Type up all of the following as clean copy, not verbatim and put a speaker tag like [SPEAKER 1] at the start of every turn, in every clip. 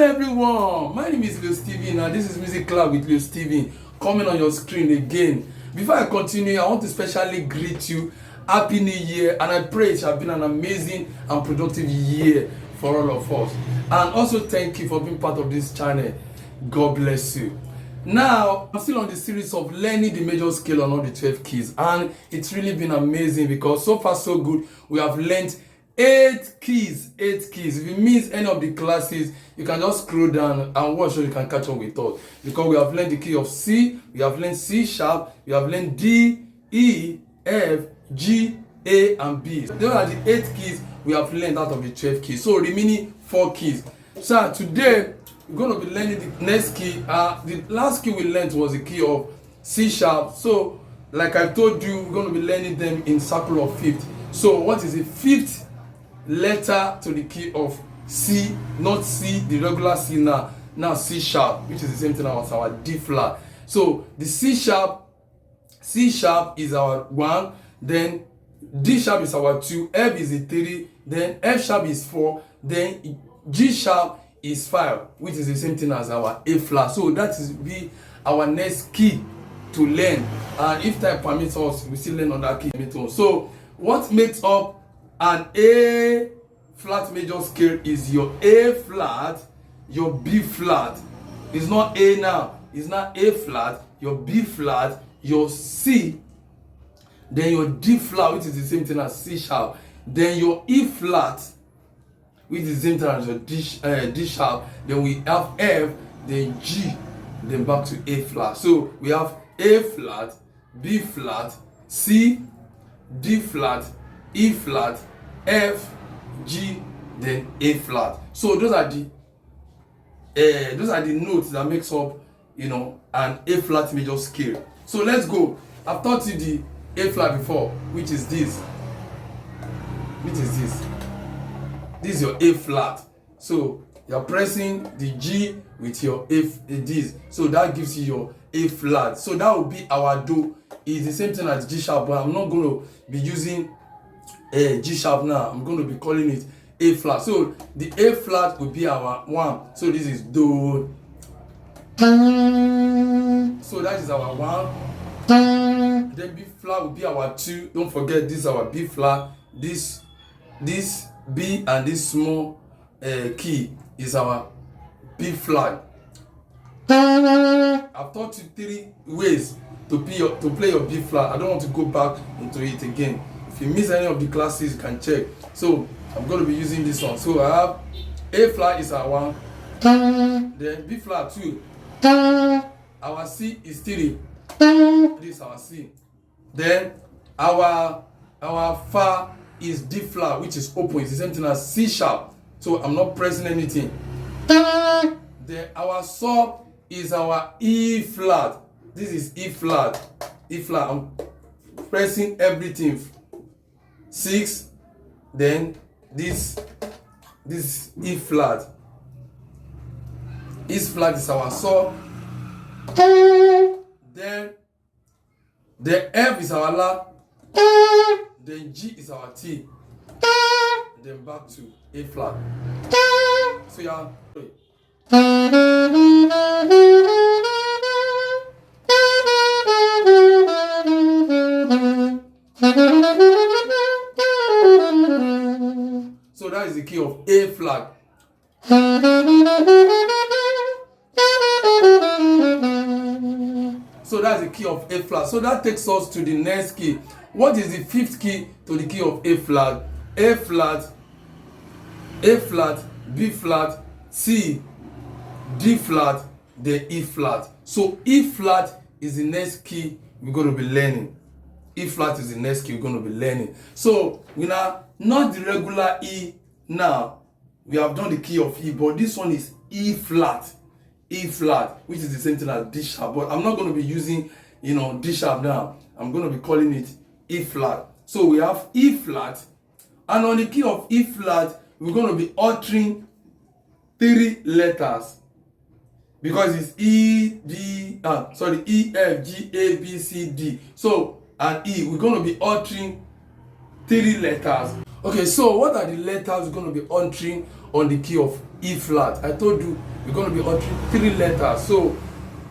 [SPEAKER 1] everyone, my name is Leo Steven and this is Music Club with Leo Steven coming on your screen again. Before I continue, I want to specially greet you Happy New Year, and I pray it has been an amazing and productive year for all of us. And also thank you for being part of this channel. God bless you. Now, I'm still on the series of learning the major scale on all the 12 keys, and it's really been amazing because so far so good. We have learned 8 keys. If you miss any of the classes, you can just scroll down and watch so you can catch up with us, because we have learned the key of C, we have learned C sharp, we have learned D, E, F, G, A and B. Those are the 8 keys we have learned out of the 12 keys. So remaining 4 keys. So today we're going to be learning the next key. The last key we learned was the key of C sharp. So like I told you, we're going to be learning them in circle of fifth. So what is the fifth letter to the key of C? Not C, the regular C now C sharp, which is the same thing as our D flat. So the C sharp is our 1, then D sharp is our 2, F is the 3, then F sharp is 4, then G sharp is 5, which is the same thing as our A flat. So that is be our next key to learn, and if time permits us, we still learn on that key. So what makes up an A flat major scale is your A flat, your B flat. It's not A now, it's not A flat, your B flat, your C, then your D flat, which is the same thing as C sharp, then your E flat, which is the same thing as your D sharp, then we have F, then G, then back to A flat. So we have A flat, B flat, C, D flat, E flat, F, G, then A flat. So those are the notes that makes up, an A flat major scale. So let's go. I've taught you the A flat before, which is this. This is your A flat. So you're pressing the G with your this. So that gives you your A flat. So that will be our Do. It's the same thing as G sharp, but I'm not going to be using G sharp now. I'm going to be calling it A flat. So the A flat will be our 1. So this is Do. So that is our 1. Then B flat will be our 2. Don't forget, this is our B flat. This B and this small key is our B flat. I've taught you 3 ways to play your B flat. I don't want to go back into it again. If you miss any of the classes, you can check. So I'm going to be using this one. So I have A flat is our 1, then B flat 2, our C is 3, this is our C, then our Fa is D flat, which is open. It's the same thing as C sharp. So I'm not pressing anything. Then our sub is our E flat. This is E flat. I'm pressing everything. 6. Then this E flat. E flat is our sub. Then the F is our La. Then G is our T. Then back to A flat. So yeah. So that is the key of A flat. So that's the key of A flat. So that takes us to the next key. What is the 5th key to the key of A flat? A flat, B flat, C, D flat, then E flat. So E flat is the next key we're going to be learning. E flat is the next key we're going to be learning. So we now not the regular E now. We have done the key of E, but this one is E flat. E flat, which is the same thing as D sharp, but I'm not going to be using D sharp now. I'm going to be calling it E flat. So we have E flat, and on the key of E flat we're going to be altering 3 letters, because it's E, F, G, A, B, C, D. So and E, we're going to be altering 3 letters. Okay, so what are the letters we're going to be altering on the key of E flat. I told you we're going to be altering 3 letters. So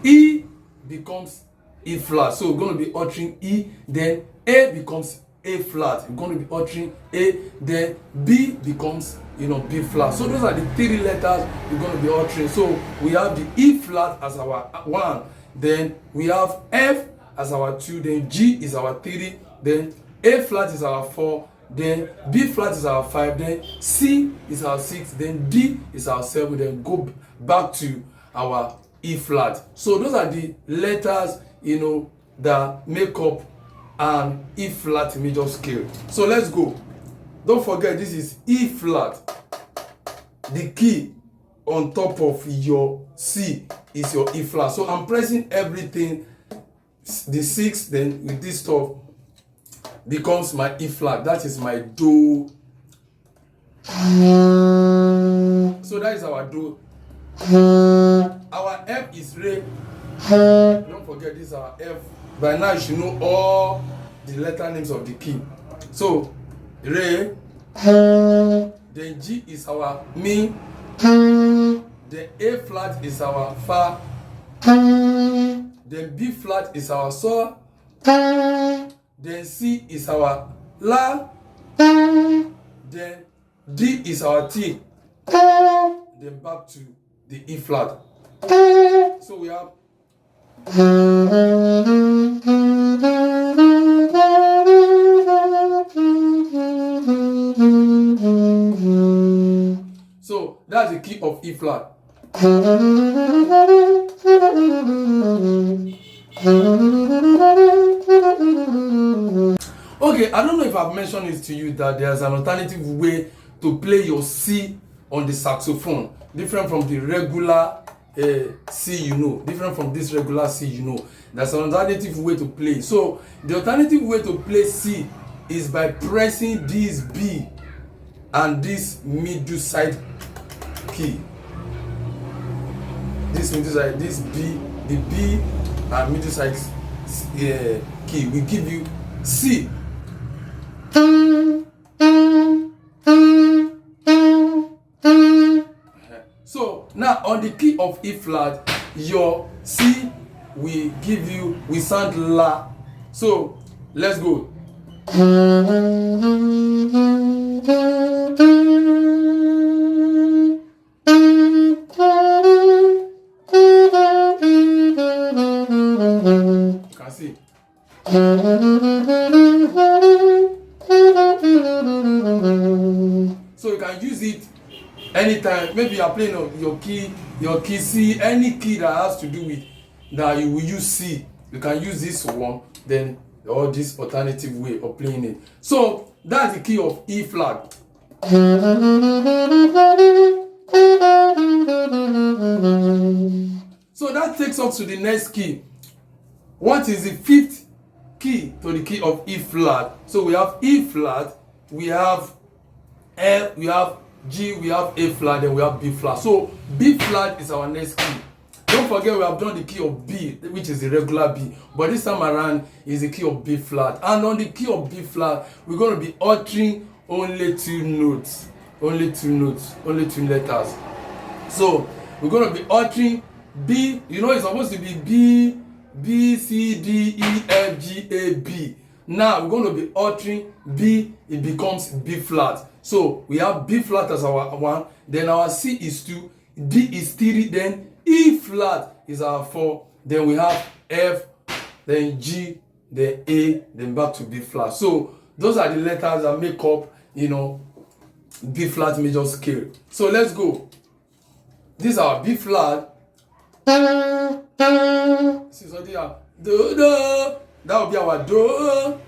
[SPEAKER 1] E becomes E flat. So we're going to be altering E, then A becomes A flat. We're going to be altering A, then B becomes B flat. So those are the 3 letters we're going to be altering. So we have the E flat as our 1, then we have F as our 2, then G is our 3, then A flat is our 4, then B flat is our 5, then C is our 6, then D is our 7, then go back to our E flat. So those are the letters that make up an E flat major scale. So let's go. Don't forget, this is E flat. The key on top of your C is your E flat. So I'm pressing everything. The 6, then with this stuff becomes my E flat. That is my Do. So that is our Do. Our F is Re. Don't forget, this is our F. By now you should know all the letter names of the key. So Re. Then G is our Mi. Then A flat is our Fa. Then B flat is our So. Then C is our La. Then D is our T. Then back to the E flat. So we have so that's the key of E flat. Okay, I don't know if I've mentioned it to you that there's an alternative way to play your C on the saxophone, different from the regular C, different from this regular C, There's an alternative way to play. So the alternative way to play C is by pressing this B and this middle side key. This middle side, this B, the B and middle side key will give you C. So now on the key of E flat, your C will give you, we sound La. So let's go. You can see. So you can use it anytime. Maybe you are playing your key C, any key that has to do with that you will use C. You can use this one, then or this alternative way of playing it. So that's the key of E flat. So that takes us to the next key. What is the 5th key to the key of E flat? So we have E flat, we have F, we have G, we have A flat, then we have B flat. So B flat is our next key. Don't forget we have done the key of B, which is the regular B, but this time around is the key of B flat. And on the key of B flat, we're going to be altering only 2 notes, only 2 letters. So we're going to be altering B. It's supposed to be B, C, D, E, F, G, A, B. Now we're going to be altering B, it becomes B flat. So we have B flat as our 1, then our C is 2, D is 3, then E flat is our 4, then we have F, then G, then A, then back to B flat. So those are the letters that make up, B flat major scale. So let's go. This is our B flat. This is what they are. Do, do. That will be our Do.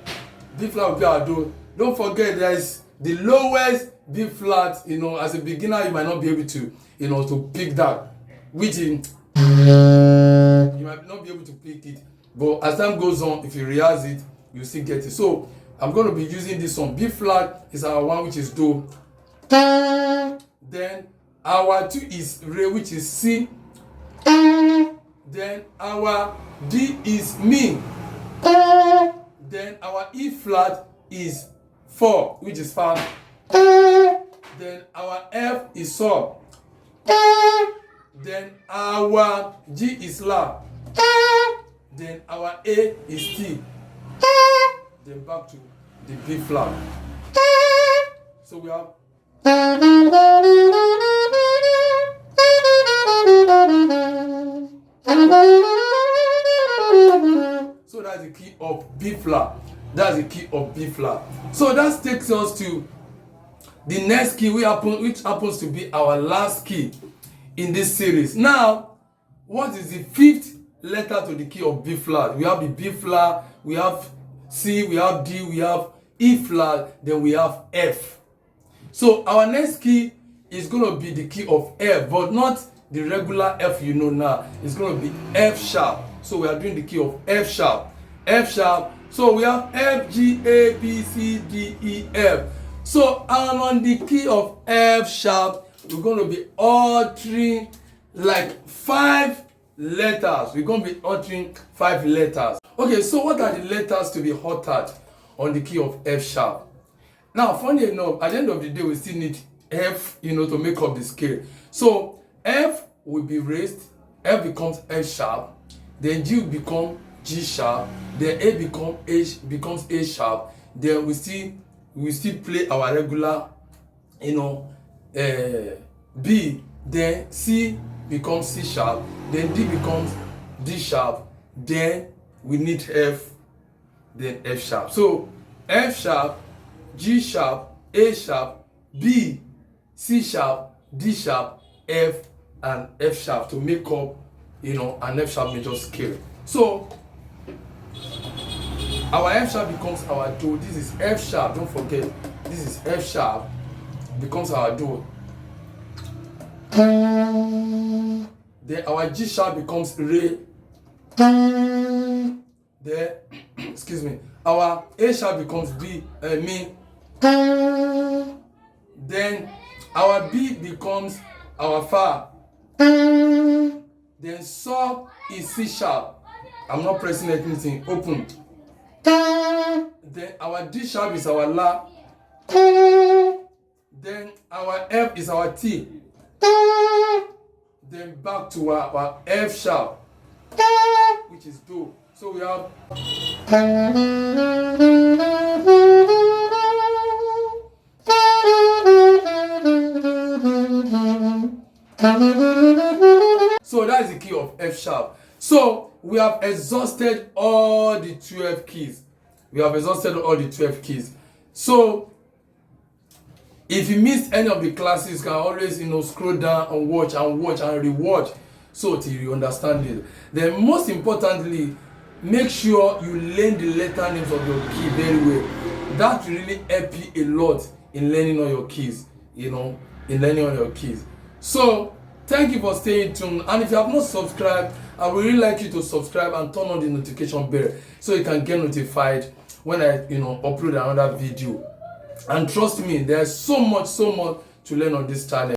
[SPEAKER 1] B flat will be our Do. Don't forget there is the lowest B flat. As a beginner you might not be able to, to pick that. Which you might not be able to pick it, but as time goes on, if you rehearse it, you still get it. So I'm going to be using this one. B flat is our 1, which is Do. Then our 2 is Re, which is C. Then our D is Mi. Then our E flat is 4, which is Fa. Then our F is sol. Then our G is la. Then our A is T. Then back to the B flat. So we have. So that's the key of B flat. That's the key of B flat. So that takes us to the next key which happens to be our last key in this series. Now, what is the fifth letter to the key of B flat? We have the B flat, we have C, we have D, we have E flat, then we have F. So our next key is going to be the key of F, but not the regular F you know now. It's going to be F sharp. So we are doing the key of F sharp. F sharp. So we have F, G, A, B, C, D, E, F. So on the key of F sharp, we're going to be altering like 5 letters. We're going to be altering 5 letters. Okay, so what are the letters to be altered on the key of F sharp? Now, funny enough, at the end of the day, we still need F, to make up the scale. So F will be raised, F becomes F sharp, then G will become G sharp, then A becomes A sharp, then we still play our regular, B, then C becomes C sharp, then D becomes D sharp, then we need F, then F sharp. So F sharp, G sharp, A sharp, B, C sharp, D sharp, F, and F sharp to make up, an F sharp major scale. So our F sharp becomes our do. This is F sharp. Don't forget, this is F sharp becomes our do. Then our G sharp becomes re. Then, excuse me, our A sharp becomes B, mi. Then our B becomes our fa. Then sol is C sharp. I'm not pressing anything. Open. Then our D sharp is our la. Then our F is our T. Then back to our F sharp, which is do. So we have. So that is the key of F sharp. So we have exhausted all the 12 keys. So if you missed any of the classes, you can always scroll down and watch and rewatch so till you understand it. Then most importantly, make sure you learn the letter names of your key very well. That will really help you a lot in learning all your keys, So thank you for staying tuned, and if you have not subscribed, I would really like you to subscribe and turn on the notification bell so you can get notified when I upload another video. And trust me, there's so much to learn on this channel.